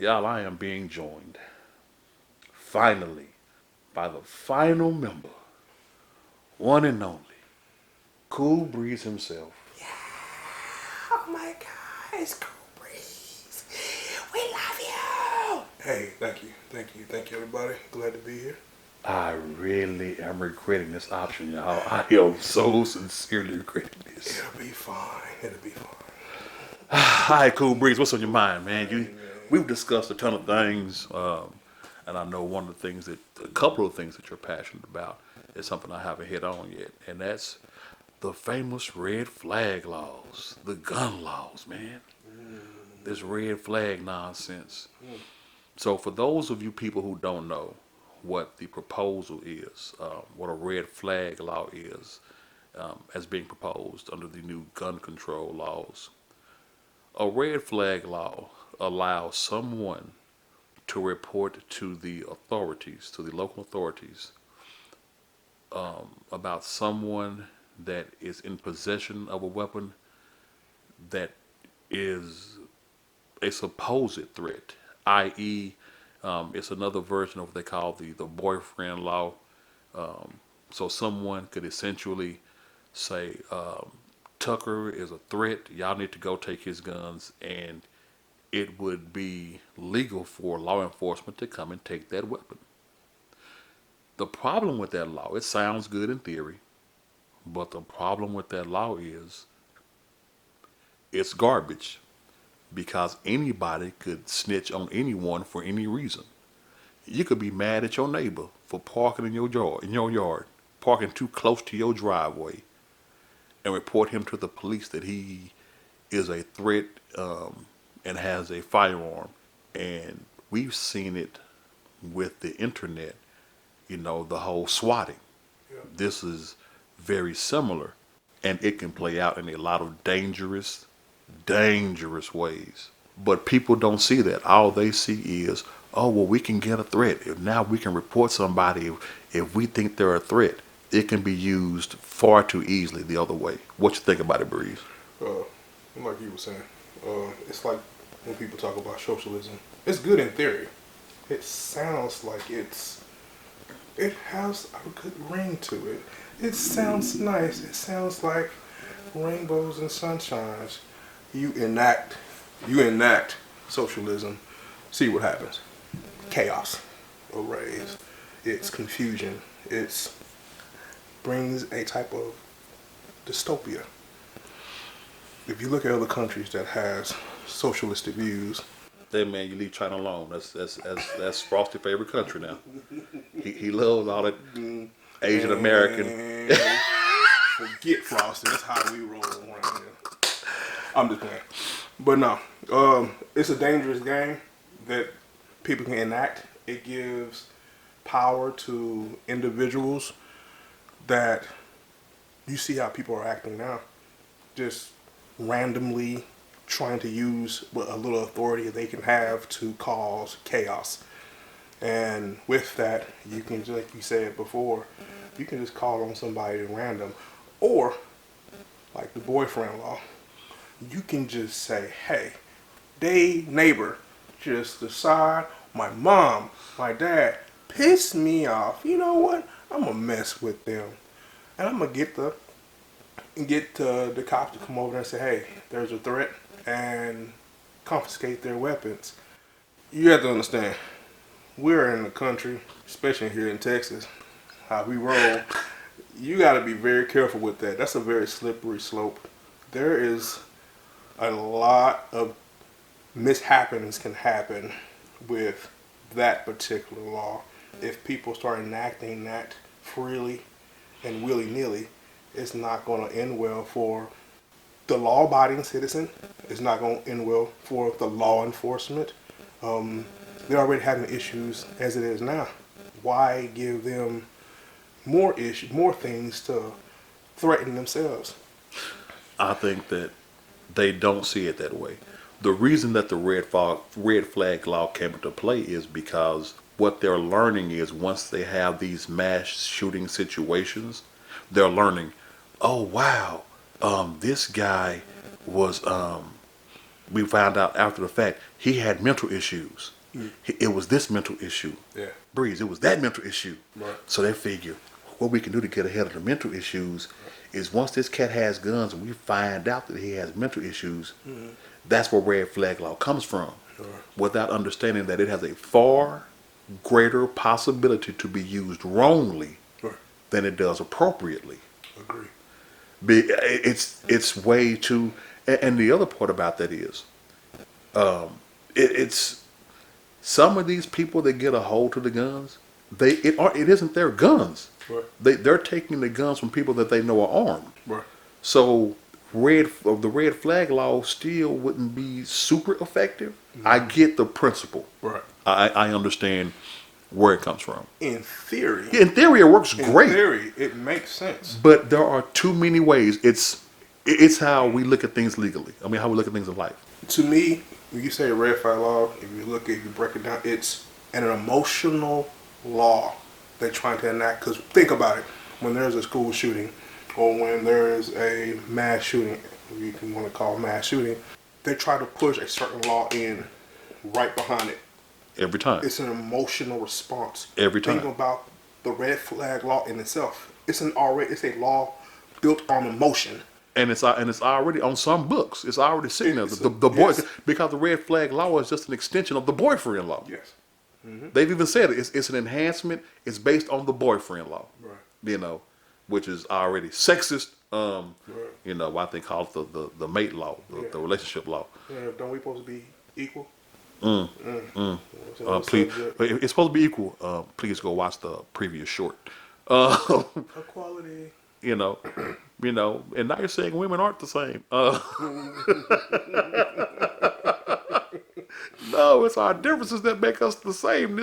Y'all, I am being joined finally by the final member, one and only, Cool Breeze himself. Oh my God, it's Cool Breeze. We love you. Hey, thank you, everybody. Glad to be here. I really am regretting this option, y'all. I am so sincerely regretting this. It'll be fine. It'll be fine. Hi, Cool Breeze. What's on your mind, man? Hey, man. We've discussed a ton of things, and I know a couple of things that you're passionate about is something I haven't hit on yet, and that's the famous red flag laws, the gun laws, man. This red flag nonsense. So, for those of you people who don't know what the proposal is, what a red flag law is, as being proposed under the new gun control laws, a red flag law allows someone to report to the authorities, to the local authorities, about someone that is in possession of a weapon that is a supposed threat, i.e., it's another version of what they call the boyfriend law. So someone could essentially say, Tucker is a threat, y'all need to go take his guns, and it would be legal for law enforcement to come and take that weapon. The problem with that law, it sounds good in theory, but the problem with that law is it's garbage because anybody could snitch on anyone for any reason. You could be mad at your neighbor for parking in your yard, parking too close to your driveway, and report him to the police that he is a threat, and has a firearm. And we've seen it with the internet, the whole swatting. Yep. This is very similar, and it can play out in a lot of dangerous, dangerous ways. But people don't see that. All they see is, oh, well, we can get a threat. If now we can report somebody if we think they're a threat. It can be used far too easily the other way. What you think about it, Breeze? Uh, like you were saying, it's like when people talk about socialism. It's good in theory. It sounds like it has a good ring to it. It sounds nice. It sounds like rainbows and sunshines. You enact, you enact socialism. See what happens. Chaos arrays. It's confusion. It's brings a type of dystopia. If you look at other countries that has socialistic views, Hey man, you leave China alone. That's Frosty's favorite country now. He loves all that Asian American. man, forget Frosty. That's how we roll around here. I'm just playing, but no, it's a dangerous game that people can enact. It gives power to individuals that you see how people are acting now, just randomly trying to use what a little authority they can have to cause chaos. And with that, you can, just like you said before, you can just call on somebody at random, or like the boyfriend law, you can just say, "Hey, they neighbor, just decide my mom, my dad pissed me off. You know what? I'm gonna mess with them, and I'm gonna get the cops to come over and say, hey, there's a threat, and confiscate their weapons." You have to understand, we're in the country, especially here in Texas, how we roll. You got to be very careful with that. That's a very slippery slope. There is a lot of mishappenings can happen with that particular law. If people start enacting that freely and willy nilly, it's not going to end well for the law abiding citizen. It's not going to end well for the law enforcement. They're already having issues as it is now. Why give them more things to threaten themselves? I think that they don't see it that way. The reason that the red flag law came into play is because what they're learning is once they have these mass shooting situations, they're learning, oh wow, this guy was we found out after the fact he had mental issues. It was this mental issue. Yeah. Breeze, it was that mental issue. Right. So they figure what we can do to get ahead of the mental issues is once this cat has guns and we find out that he has mental issues, that's where red flag law comes from. Sure. Without understanding that it has a far greater possibility to be used wrongly Sure. than it does appropriately. Agree. It's way too. And the other part about that is, it's some of these people that get a hold to the guns. It isn't their guns. Right. They're taking the guns from people that they know are armed. Right. So the red flag law still wouldn't be super effective. I get the principle. Right. I understand where it comes from. In theory. In theory, it works In great. theory, it makes sense. But there are too many ways. It's how we look at things legally. I mean, how we look at things in life. To me, when you say red flag law, if you break it down, it's an emotional law they're trying to enact. Because think about it, when there's a school shooting or when there's a mass shooting, you can want to call mass shooting, they try to push a certain law in right behind it. Every time. It's an emotional response. Every time. Think about the red flag law in itself. It's a law built on emotion. And it's already on some books. It's already sitting there. It's The boy, yes. because the red flag law is just an extension of the boyfriend law. Yes. They've even said it. It's an enhancement. It's based on the boyfriend law. Right. You know, which is already sexist. Right. You know, I think called the mate law, the relationship law. Yeah, don't we supposed to be equal? Please, it's supposed to be equal. Please go watch the previous short. Equality. You know, and now you're saying women aren't the same. No, it's our differences that make us the same.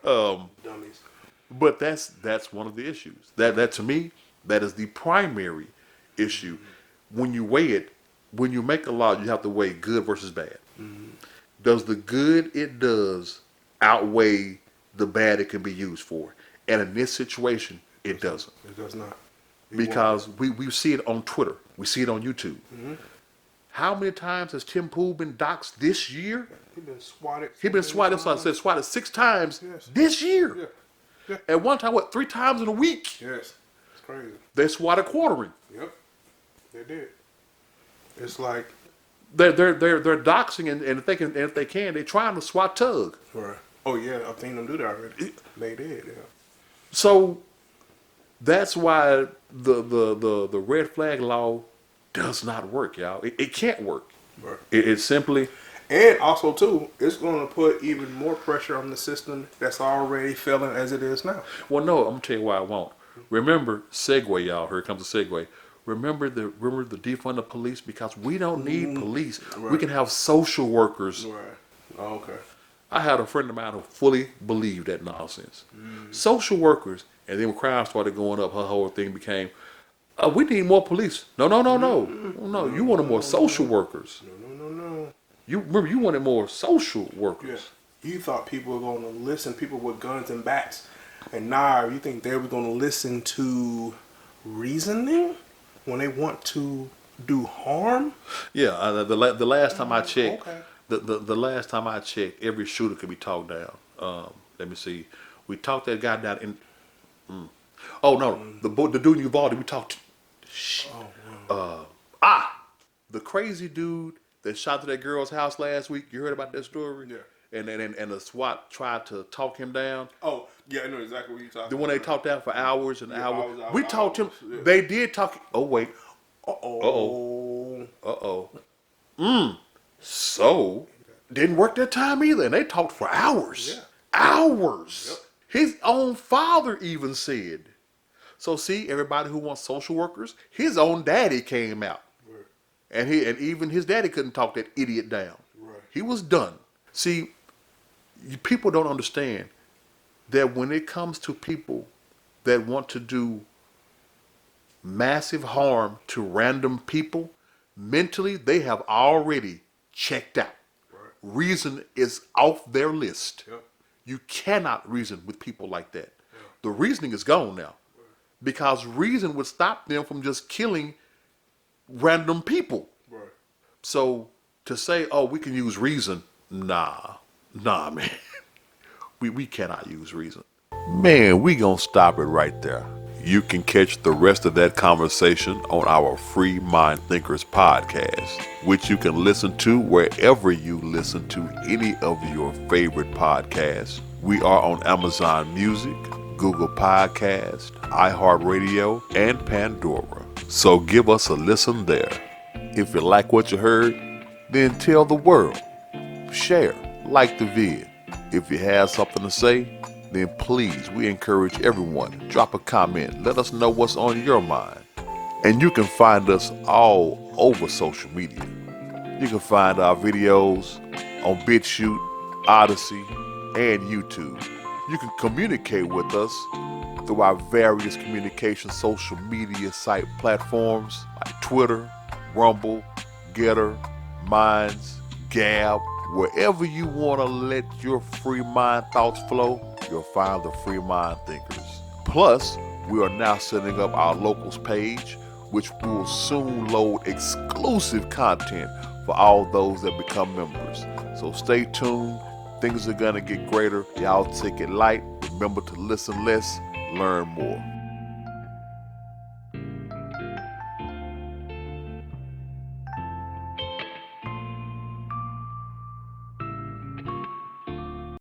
Dummies. But that's one of the issues. That to me, that is the primary issue. When you weigh it, when you make a law, you have to weigh good versus bad. Does the good it does outweigh the bad it can be used for? And in this situation, it doesn't. It does not. Because we see it on Twitter. We see it on YouTube. How many times has Tim Pool been doxxed this year? He's been swatted. He's been swatted, so I said swatted 6 times Yes. this year. Yeah. Yeah. At one time, 3 times in a week? Yes. It's crazy. They swatted quartering. Yep. They did. It's like. They're doxing, and if they can, they're trying to swat tug. Right. Oh yeah, I've seen them do that already. They did. Yeah. So that's why the red flag law does not work, y'all. It can't work. Right. It's simply. And also too, it's going to put even more pressure on the system that's already failing as it is now. Well, no, I'm gonna tell you why I won't. Remember Segway, y'all. Here comes the Segway. Remember the defund the police, because we don't need police. Right. We can have social workers. Right. Oh, okay. I had a friend of mine who fully believed that nonsense. Social workers, and then when crime started going up, her whole thing became, we need more police. No. You wanted more social workers. No. You remember you wanted more social workers. Yeah. You thought people were going to listen, people with guns and bats, and now you think they were going to listen to reasoning when they want to do harm? Yeah. The last time I checked, Okay. the last time I checked, every shooter could be talked down. Let me see. We talked that guy down in. Oh no, the dude in Uvalde. We talked. The crazy dude that shot to that girl's house last week. You heard about that story? Yeah. And the SWAT tried to talk him down. Oh, yeah, I know exactly what you're talking about. The one they talked down for hours and hours. hours, We talked him. yeah. They did talk. Oh wait. Uh-oh. So didn't work that time either, and they talked for hours. Yeah. Hours. Yep. His own father even said. So see, everybody who wants social workers, his own daddy came out. Right. And even his daddy couldn't talk that idiot down. Right. He was done. See, people don't understand that when it comes to people that want to do massive harm to random people, mentally they have already checked out. Right. Reason is off their list. Yep. You cannot reason with people like that. The reasoning is gone now. Because reason would stop them from just killing random people. Right. So To say, oh, we can use reason, nah, man. We cannot use reason. Man, we gonna stop it right there. You can catch the rest of that conversation on our Free Mind Thinkers podcast, which you can listen to wherever you listen to any of your favorite podcasts. We are on Amazon Music, Google Podcast, iHeartRadio, and Pandora. So give us a listen there. If you like what you heard, then tell the world. Share, like the vid. If you have something to say, then please, we encourage everyone, drop a comment, let us know what's on your mind. And you can find us all over social media. You can find our videos on BitChute, Odyssey, and YouTube. You can communicate with us through our various communication social media site platforms like Twitter, Rumble, Getter, Minds, Gab. Wherever you want to let your free mind thoughts flow, you'll find the Free Mind Thinkers. Plus, we are now setting up our locals page, which will soon load exclusive content for all those that become members. So stay tuned. Things are going to get greater. Y'all take it light. Remember to listen less, learn more.